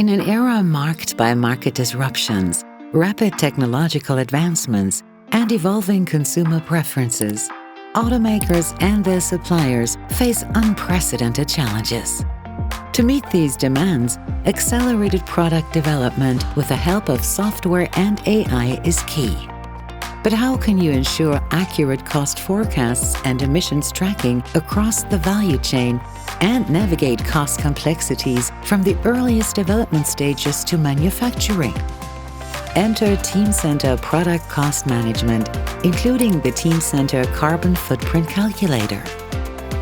In an era marked by market disruptions, rapid technological advancements, and evolving consumer preferences, automakers and their suppliers face unprecedented challenges. To meet these demands, accelerated product development with the help of software and AI is key. But how can you ensure accurate cost forecasts and emissions tracking across the value chain and navigate cost complexities from the earliest development stages to manufacturing? Enter Teamcenter Product Cost Management, including the Teamcenter Carbon Footprint Calculator.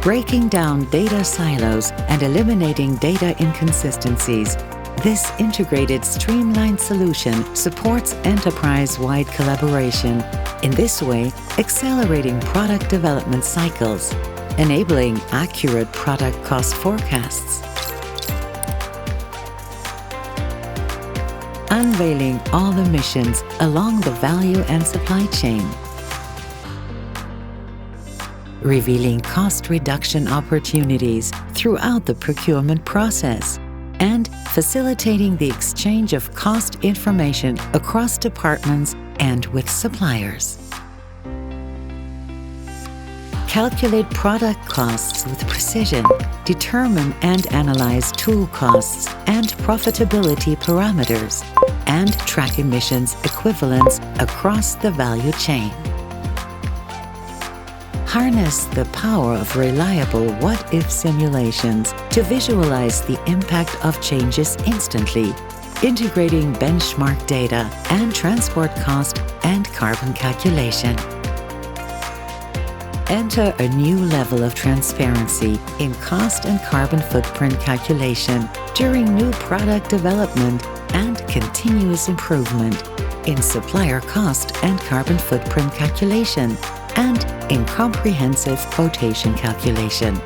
Breaking down data silos and eliminating data inconsistencies, this integrated, streamlined solution supports enterprise-wide collaboration, in this way accelerating product development cycles, enabling accurate product cost forecasts, unveiling all emissions along the value and supply chain, revealing cost reduction opportunities throughout the procurement process, and facilitating the exchange of cost information across departments and with suppliers. Calculate product costs with precision, determine and analyze tool costs and profitability parameters, and track emissions equivalents across the value chain. Harness the power of reliable what-if simulations to visualize the impact of changes instantly, integrating benchmark data and transport cost and carbon calculation. Enter a new level of transparency in cost and carbon footprint calculation during new product development and continuous improvement in supplier cost and carbon footprint calculation and in comprehensive quotation calculation.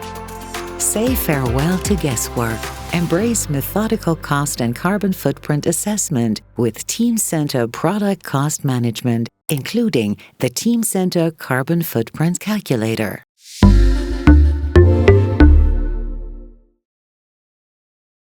Say farewell to guesswork. Embrace methodical cost and carbon footprint assessment with Teamcenter Product Cost Management, including the Teamcenter Carbon Footprint Calculator.